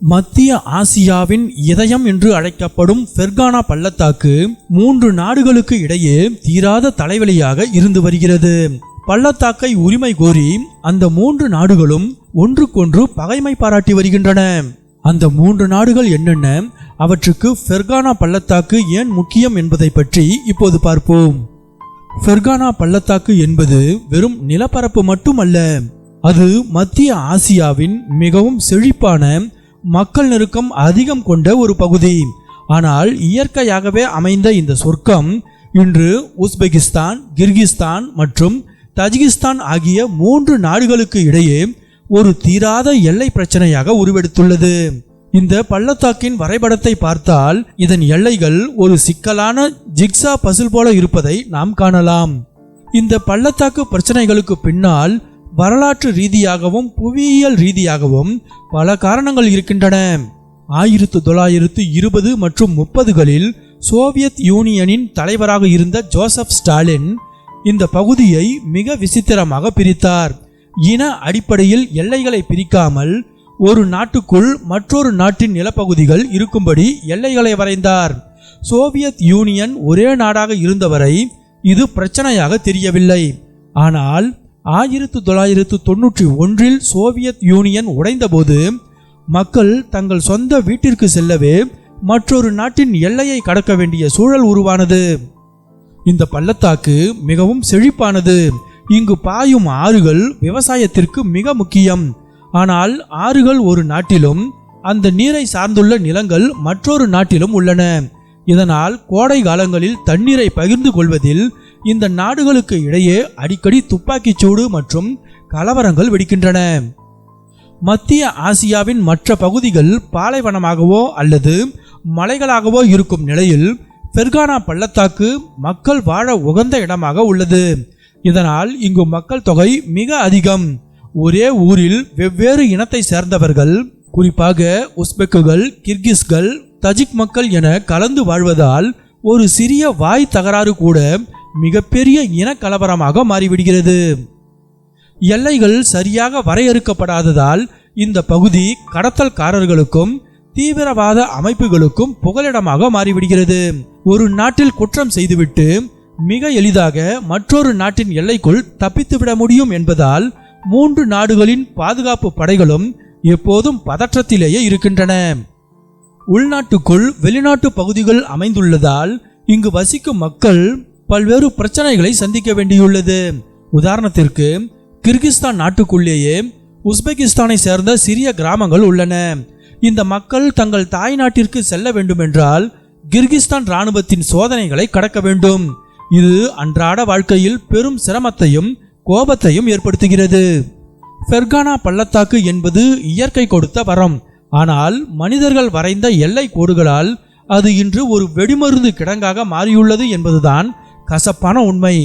மத்திய ஆசியாவின் இதயம் என்று அழைக்கப்படும் ஃபெர்கானா பள்ளத்தாக்கு 3 நாடுகளுக்கு இடையே தீராத தலைவலியாக இருந்து வருகிறது. பள்ளத்தாக்கை உரிமை கோரி அந்த 3 நாடுகளும் ஒன்றுக்கொன்று பகைமை பாராட்டி வருகின்றன. அந்த 3 நாடுகள் என்னென்ன, அவற்றுக்கு ஃபெர்கானா பள்ளத்தாக்கு ஏன் முக்கியம் என்பதை பற்றி இப்போது பார்ப்போம். ஃபெர்கானா பள்ளத்தாக்கு என்பது வெறும் நிலப்பரப்பு மட்டுமல்ல, அது மத்திய ஆசியாவின் மிகவும் செழிப்பான மக்கள் நெருக்கம் அதிகம் கொண்ட ஒரு பகுதி. ஆனால் இயற்கையாகவே அமைந்த இந்த சொர்க்கம் இன்று உஸ்பெகிஸ்தான், கிர்கிஸ்தான் மற்றும் தஜிகிஸ்தான் ஆகிய 3 நாடுகளுக்கு இடையே ஒரு தீராத எல்லை பிரச்சனையாக உருவெடுத்துள்ளது. இந்த பள்ளத்தாக்கின் வரைபடத்தை பார்த்தால் இதன் எல்லைகள் ஒரு சிக்கலான ஜிக்ஸா பசில் போல இருப்பதை நாம் காணலாம். இந்த பள்ளத்தாக்கு பிரச்சனைகளுக்கு பின்னால் வரலாற்று ரீதியாகவும் புவியியல் ரீதியாகவும் பல காரணங்கள் இருக்கின்றன. 1920 மற்றும் 30களில் சோவியத் யூனியனின் தலைவராக இருந்த ஜோசப் ஸ்டாலின் இந்த பகுதியை மிக விசித்திரமாக பிரித்தார். இன அடிப்படையில் எல்லைகளை பிரிக்காமல் ஒரு நாட்டுக்குள் மற்றொரு நாட்டின் நிலப்பகுதிகள் இருக்கும்படி எல்லைகளை வரைந்தார். சோவியத் யூனியன் ஒரே நாடாக இருந்தவரை இது பிரச்சனையாக தெரியவில்லை. ஆனால் 1991 சோவியத் யூனியன் உடைந்தபோது மக்கள் தங்கள் சொந்த வீட்டிற்கு செல்லவே மற்றொரு நாட்டின் எல்லையை கடக்க வேண்டிய சூழல் உருவானது. இந்த பள்ளத்தாக்கு மிகவும் செழிப்பானது. இங்கு பாயும் ஆறுகள் விவசாயத்திற்கு மிக முக்கியம். ஆனால் ஆறுகள் ஒரு நாட்டிலும் அந்த நீரை சார்ந்துள்ள நிலங்கள் மற்றொரு நாட்டிலும் உள்ளன. இதனால் கோடை காலங்களில் தண்ணீரை பகிர்ந்து கொள்வதில் இந்த நாடுகளுக்கு இடையே அடிக்கடி துப்பாக்கிச் சூடு மற்றும் கலவரங்கள் வெடிக்கின்றன. மத்திய ஆசியாவின் மற்ற பகுதிகள் பாலைவனமாகவோ அல்லது மலைகளாகவோ இருக்கும் நிலையில் ஃபெர்கானா பள்ளத்தாக்கு மக்கள் வாழ உகந்த இடமாக உள்ளது. இதனால் இங்கு மக்கள் தொகை மிக அதிகம். ஒரே ஊரில் வெவ்வேறு இனத்தை சேர்ந்தவர்கள், குறிப்பாக உஸ்பெக்குகள், கிர்கிஸ்கள், தஜிக் மக்கள் என கலந்து வாழ்வதால் ஒரு சிறிய வாய் தகராறு கூட மிகப்பெரிய இன கலவரமாக மாறிவிடுகிறது. எல்லைகள் சரியாக வரையறுக்கப்படாததால் இந்த பகுதி கடத்தல்காரர்களுக்கும் தீவிரவாத அமைப்புகளுக்கும் புகலிடமாக மாறிவிடுகிறது. ஒரு நாட்டில் குற்றம் செய்துவிட்டு மிக எளிதாக மற்றொரு நாட்டின் எல்லைக்குள் தப்பித்துவிட முடியும் என்பதால் 3 நாடுகளின் பாதுகாப்பு படைகளும் எப்போதும் பதற்றத்திலேயே இருக்கின்றன. உள்நாட்டுக்குள் வெளிநாட்டு பகுதிகள் அமைந்துள்ளதால் இங்கு வசிக்கும் மக்கள் பல்வேறு பிரச்சனைகளை சந்திக்க வேண்டியுள்ளது. உதாரணத்திற்கு கிர்கிஸ்தான் நாட்டுக்குள்ளேயே உஸ்பெகிஸ்தானை சேர்ந்த சிறிய கிராமங்கள் உள்ளன. இந்த மக்கள் தங்கள் தாய் நாட்டிற்கு செல்ல வேண்டுமென்றால் கிர்கிஸ்தான் இராணுவத்தின் சோதனைகளை கடக்க வேண்டும். இது அன்றாட வாழ்க்கையில் பெரும் சிரமத்தையும் கோபத்தையும் ஏற்படுத்துகிறது. ஃபெர்கானா பள்ளத்தாக்கு என்பது இயற்கை கொடுத்த வரம். ஆனால் மனிதர்கள் வரைந்த எல்லை கோடுகளால் அது இன்று ஒரு வெடிமருந்து கிடங்காக மாறியுள்ளது என்பதுதான் கசப்பான உண்மை.